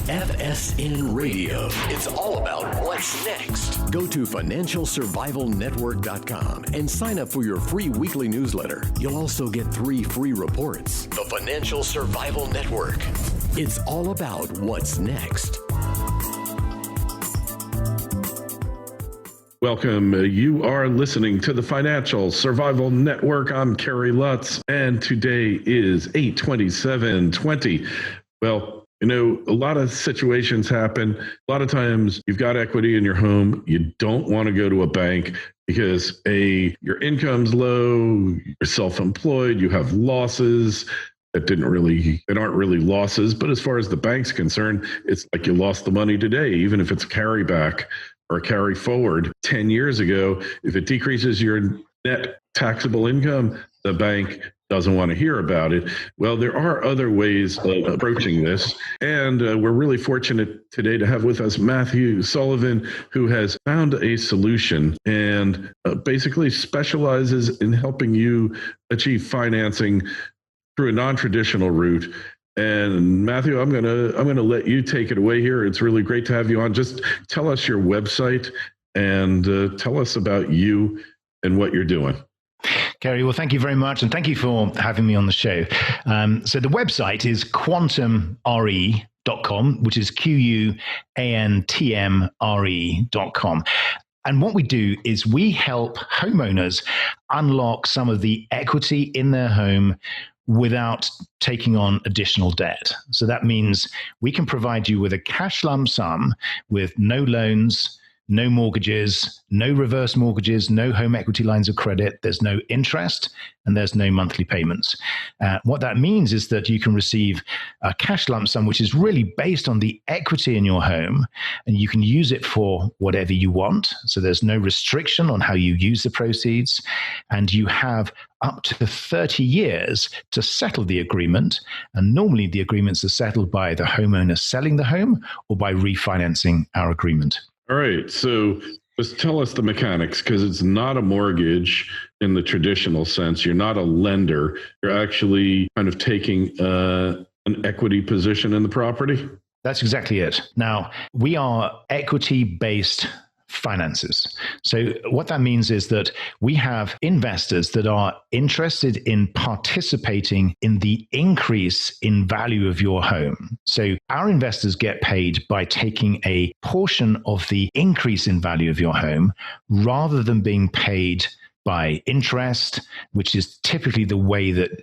FSN Radio. It's all about what's next. Go to financialsurvivalnetwork.com and sign up for your free weekly newsletter. You'll also get 3 free reports. The Financial Survival Network. It's all about what's next. Welcome. You are listening to the Financial Survival Network. I'm Kerry Lutz, and today is 8/27/20. Well, you know, a lot of situations happen. A lot of times you've got equity in your home. You don't want to go to a bank because your income's low, you're self-employed, you have losses that aren't really losses. But as far as the bank's concerned, it's like you lost the money today, even if it's a carryback or carry forward 10 years ago. If it decreases your net taxable income, the bank doesn't want to hear about it. Well, there are other ways of approaching this. And we're really fortunate today to have with us Matthew Sullivan, who has found a solution and basically specializes in helping you achieve financing through a non-traditional route. And Matthew, I'm gonna let you take it away here. It's really great to have you on. Just tell us your website and tell us about you and what you're doing. Kerry, well, thank you very much, and thank you for having me on the show. So the website is quantumre.com, which is QUANTMRE.com. And what we do is we help homeowners unlock some of the equity in their home without taking on additional debt. So that means we can provide you with a cash lump sum with no loans, no mortgages, no reverse mortgages, no home equity lines of credit. There's no interest and there's no monthly payments. What that means is that you can receive a cash lump sum, which is really based on the equity in your home, and you can use it for whatever you want. So there's no restriction on how you use the proceeds, and you have up to 30 years to settle the agreement. And normally the agreements are settled by the homeowner selling the home or by refinancing our agreement. All right. So just tell us the mechanics, because it's not a mortgage in the traditional sense. You're not a lender. You're actually kind of taking an equity position in the property. That's exactly it. Now, we are equity-based finances. So what that means is that we have investors that are interested in participating in the increase in value of your home. So our investors get paid by taking a portion of the increase in value of your home rather than being paid by interest, which is typically the way that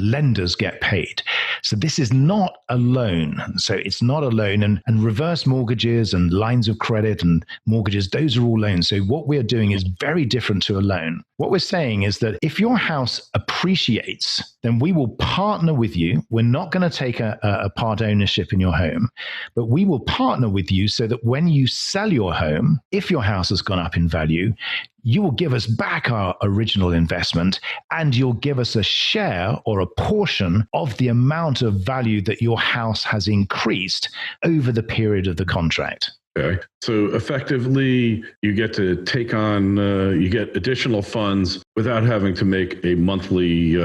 lenders get paid. So this is not a loan. So it's not a loan, and reverse mortgages and lines of credit and mortgages, those are all loans. So what we're doing is very different to a loan. What we're saying is that if your house appreciates, then we will partner with you. We're not going to take a part ownership in your home, but we will partner with you so that when you sell your home, if your house has gone up in value, you will give us back our original investment, and you'll give us a share or a portion of the amount of value that your house has increased over the period of the contract. Okay. So effectively, you get to take on, you get additional funds without having to make a monthly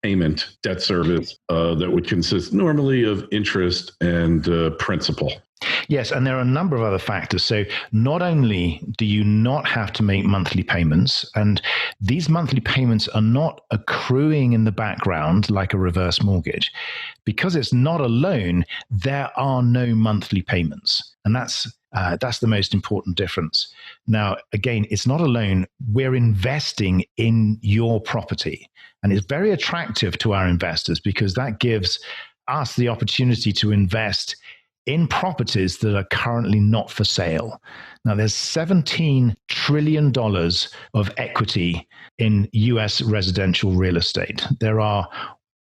payment, debt service that would consist normally of interest and principal. Yes, and there are a number of other factors. So not only do you not have to make monthly payments, and these monthly payments are not accruing in the background like a reverse mortgage. Because it's not a loan, there are no monthly payments. And that's the most important difference. Now, again, it's not a loan. We're investing in your property. And it's very attractive to our investors because that gives us the opportunity to invest in properties that are currently not for sale. Now, there's $17 trillion of equity in US residential real estate. There are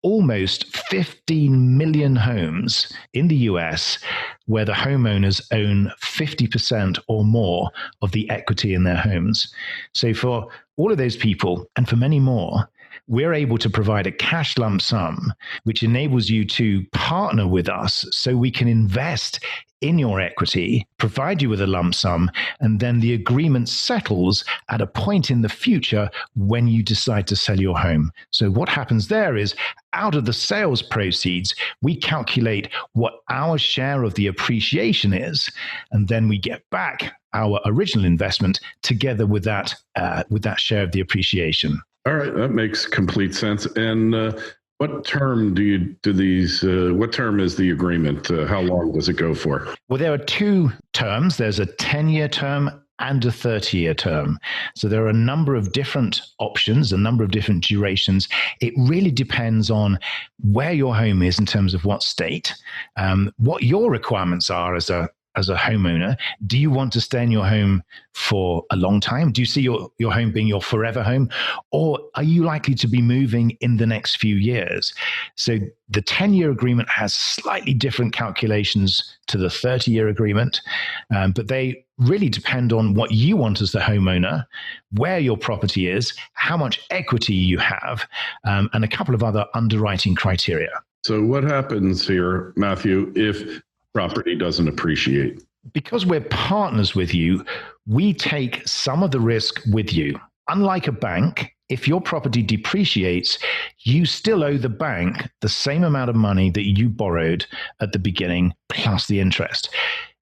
almost 15 million homes in the US where the homeowners own 50% or more of the equity in their homes. So for all of those people, and for many more, we're able to provide a cash lump sum, which enables you to partner with us so we can invest in your equity, provide you with a lump sum, and then the agreement settles at a point in the future when you decide to sell your home. So what happens there is, out of the sales proceeds, we calculate what our share of the appreciation is, and then we get back our original investment together with that share of the appreciation. All right, that makes complete sense. And what term what term is the agreement? How long does it go for? Well, there are two terms. There's a 10-year term and a 30-year term. So there are a number of different options, a number of different durations. It really depends on where your home is in terms of what state, what your requirements are as a homeowner. Do you want to stay in your home for a long time? Do you see your home being your forever home? Or are you likely to be moving in the next few years? So the 10-year agreement has slightly different calculations to the 30-year agreement, but they really depend on what you want as the homeowner, where your property is, how much equity you have, and a couple of other underwriting criteria. So what happens here, Matthew, if property doesn't appreciate? Because we're partners with you, we take some of the risk with you. Unlike a bank, if your property depreciates, you still owe the bank the same amount of money that you borrowed at the beginning, plus the interest.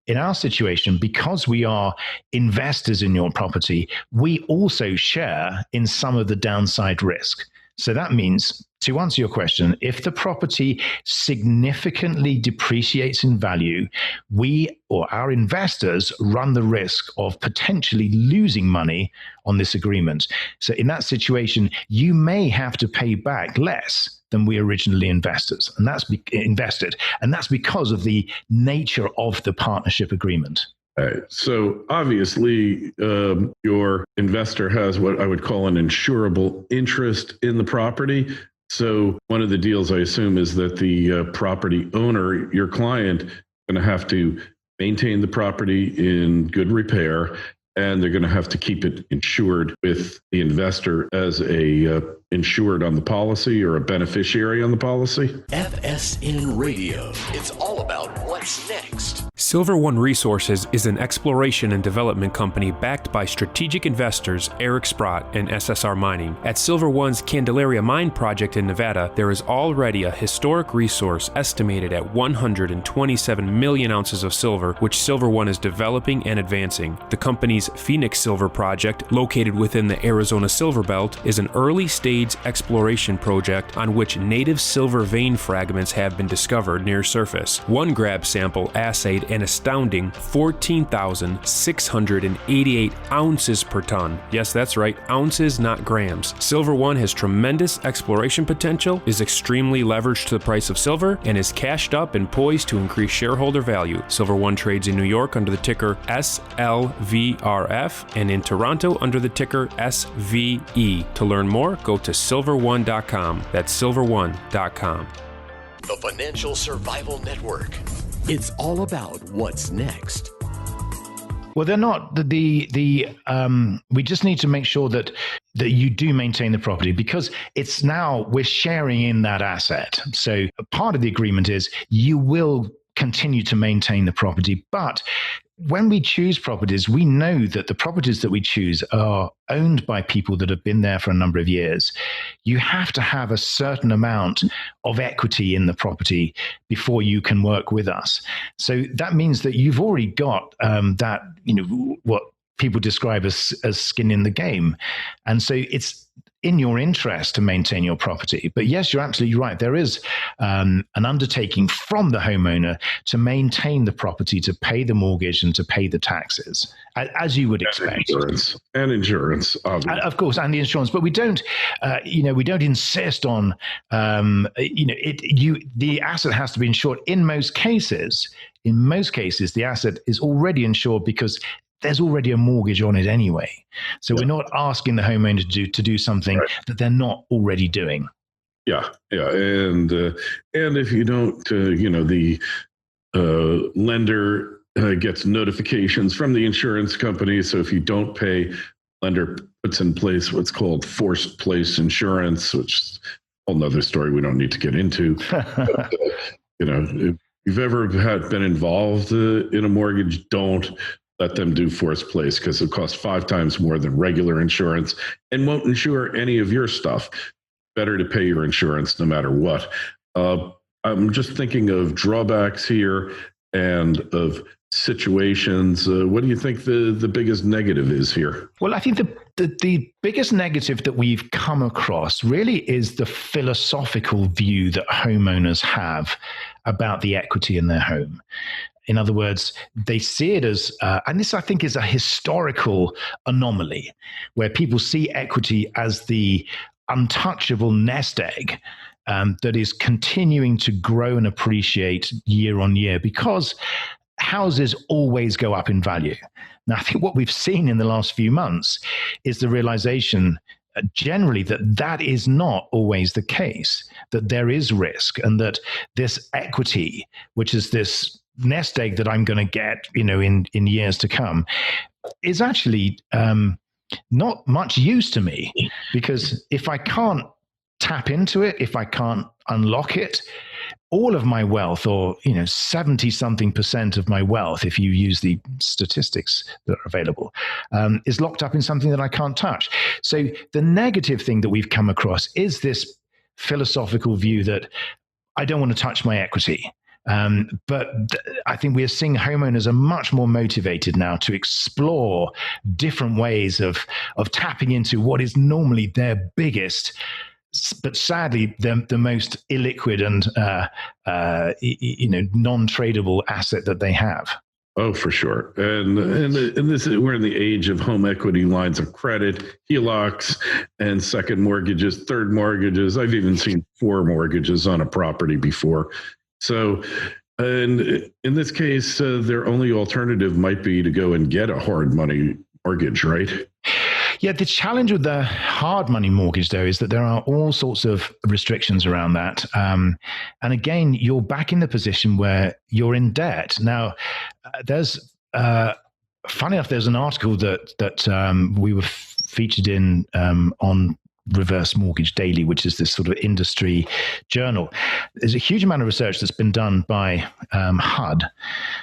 In our situation, because we are investors in your property, we also share in some of the downside risk. So that means, to answer your question, if the property significantly depreciates in value, we or our investors run the risk of potentially losing money on this agreement. So in that situation, you may have to pay back less than we originally invested. And that's because of the nature of the partnership agreement. All right. So obviously, your investor has what I would call an insurable interest in the property. So one of the deals, I assume, is that the property owner, your client, is going to have to maintain the property in good repair, and they're going to have to keep it insured with the investor as a insured on the policy or a beneficiary on the policy. FSN Radio. It's all about what's next. Silver One Resources is an exploration and development company backed by strategic investors Eric Sprott and SSR Mining. At Silver One's Candelaria Mine project in Nevada, there is already a historic resource estimated at 127 million ounces of silver, which Silver One is developing and advancing. The company's Phoenix Silver project, located within the Arizona Silver Belt, is an early-stage exploration project on which native silver vein fragments have been discovered near surface. One grab sample assayed an astounding 14,688 ounces per ton. Yes, that's right, ounces, not grams. Silver One has tremendous exploration potential, is extremely leveraged to the price of silver, and is cashed up and poised to increase shareholder value. Silver One trades in New York under the ticker SLVRF and in Toronto under the ticker SVE. To learn more, go to silverone.com. That's silverone.com. The Financial Survival Network. It's all about what's next. Well, they're not we just need to make sure that you do maintain the property, because it's now we're sharing in that asset. So part of the agreement is you will continue to maintain the property, but when we choose properties, we know that the properties that we choose are owned by people that have been there for a number of years. You have to have a certain amount of equity in the property before you can work with us. So that means that you've already got that, what people describe as skin in the game. And so it's in your interest to maintain your property. But yes, you're absolutely right. There is an undertaking from the homeowner to maintain the property, to pay the mortgage and to pay the taxes, as you would expect. And insurance, obviously. Of course, and the insurance. But we don't, we don't insist on, the asset has to be insured. In most cases, the asset is already insured because there's already a mortgage on it anyway. So we're not asking the homeowner to do something that they're not already doing. Yeah. And if you don't, the lender gets notifications from the insurance company. So if you don't pay, lender puts in place what's called forced place insurance, which is a whole nother story we don't need to get into. But, if you've ever been involved in a mortgage, don't let them do forced place, because it costs 5 times more than regular insurance and won't insure any of your stuff. Better to pay your insurance no matter what. I'm just thinking of drawbacks here and of situations. What do you think the biggest negative is here? Well, I think the biggest negative that we've come across really is the philosophical view that homeowners have about the equity in their home. In other words, they see it as, and this I think is a historical anomaly, where people see equity as the untouchable nest egg that is continuing to grow and appreciate year on year, because houses always go up in value. Now, I think what we've seen in the last few months is the realization generally that is not always the case, that there is risk, and that this equity, which is this nest egg that I'm going to get, in years to come, is actually not much use to me, because if I can't tap into it, if I can't unlock it, all of my wealth, or 70-something% of my wealth, if you use the statistics that are available, is locked up in something that I can't touch. So the negative thing that we've come across is this philosophical view that I don't want to touch my equity. But I think we are seeing homeowners are much more motivated now to explore different ways of tapping into what is normally their biggest, but sadly the most illiquid and non-tradable asset that they have. Oh, for sure. And this is, we're in the age of home equity lines of credit, HELOCs, and second mortgages, third mortgages. I've even seen 4 mortgages on a property before. So, and in this case, their only alternative might be to go and get a hard money mortgage, right? Yeah, the challenge with the hard money mortgage, though, is that there are all sorts of restrictions around that. And again, you're back in the position where you're in debt. Now, there's, funny enough, there's an article that we were featured in on Reverse Mortgage Daily, which is this sort of industry journal. There's a huge amount of research that's been done by HUD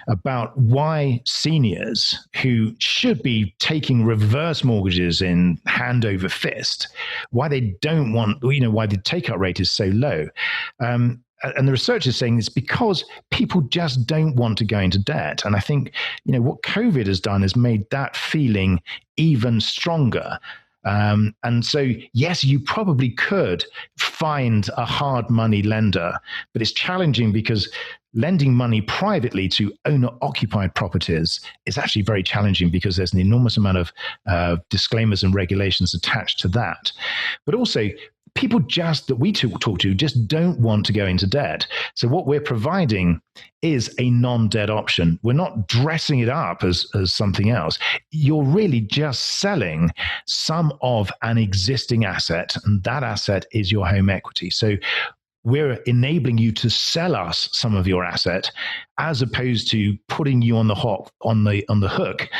about why seniors who should be taking reverse mortgages in hand over fist, why they don't want, why the take-up rate is so low. And the research is saying it's because people just don't want to go into debt. And I think, what COVID has done is made that feeling even stronger. And so, yes, you probably could find a hard money lender, but it's challenging because lending money privately to owner-occupied properties is actually very challenging, because there's an enormous amount of disclaimers and regulations attached to that. But also, people that we talk to just don't want to go into debt. So what we're providing is a non-debt option. We're not dressing it up as something else. You're really just selling some of an existing asset, and that asset is your home equity. So we're enabling you to sell us some of your asset, as opposed to putting you on the hook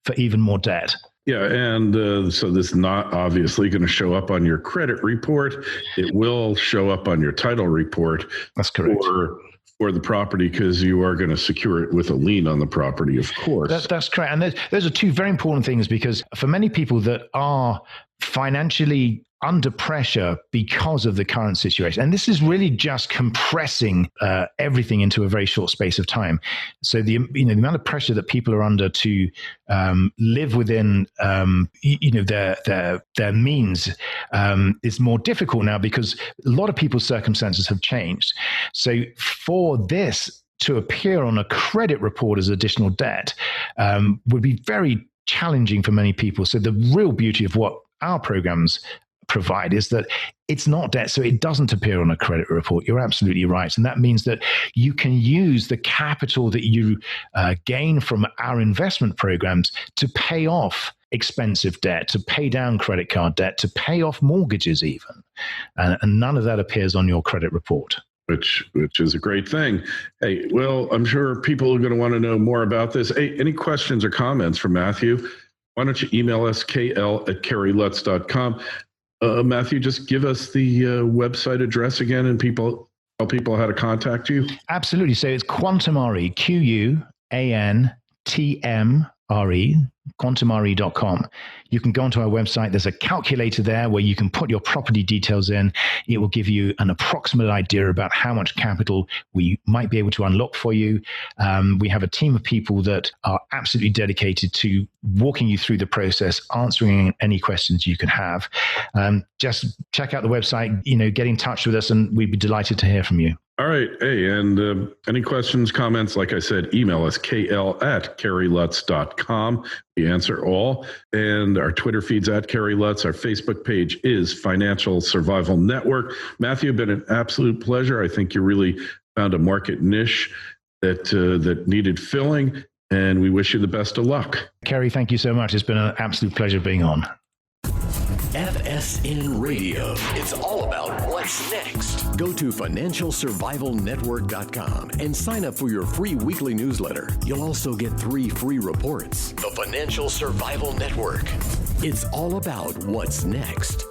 for even more debt. Yeah, and so this is not obviously going to show up on your credit report. It will show up on your title report. That's correct. For the property, because you are going to secure it with a lien on the property, of course. That's correct. And those are 2 very important things, because for many people that are financially under pressure because of the current situation, and this is really just compressing everything into a very short space of time. So the amount of pressure that people are under to live within their means is more difficult now, because a lot of people's circumstances have changed. So for this to appear on a credit report as additional debt would be very challenging for many people. So the real beauty of what our programs provide is that it's not debt, so it doesn't appear on a credit report. You're absolutely right. And that means that you can use the capital that you gain from our investment programs to pay off expensive debt, to pay down credit card debt, to pay off mortgages even. And none of that appears on your credit report. Which is a great thing. Hey, well, I'm sure people are going to want to know more about this. Hey, any questions or comments from Matthew why don't you email us, kl@kerrylutz.com. Matthew, just give us the website address again and tell people how to contact you. Absolutely. So it's Quantumare, QUANTMRE, quantumare.com. You can go onto our website. There's a calculator there where you can put your property details in. It will give you an approximate idea about how much capital we might be able to unlock for you. We have a team of people that are absolutely dedicated to walking you through the process, answering any questions you can have. Just check out the website, get in touch with us, and we'd be delighted to hear from you. All right. Hey, and any questions, comments, like I said, email us, kl@kerrylutz.com. We answer all. And our Twitter feed's @KerryLutz. Our Facebook page is Financial Survival Network. Matthew, been an absolute pleasure. I think you really found a market niche that needed filling, and we wish you the best of luck. Kerry, thank you so much. It's been an absolute pleasure being on. FSN Radio. It's all about what's next. Go to financialsurvivalnetwork.com and sign up for your free weekly newsletter. You'll also get 3 free reports. The Financial Survival Network. It's all about what's next.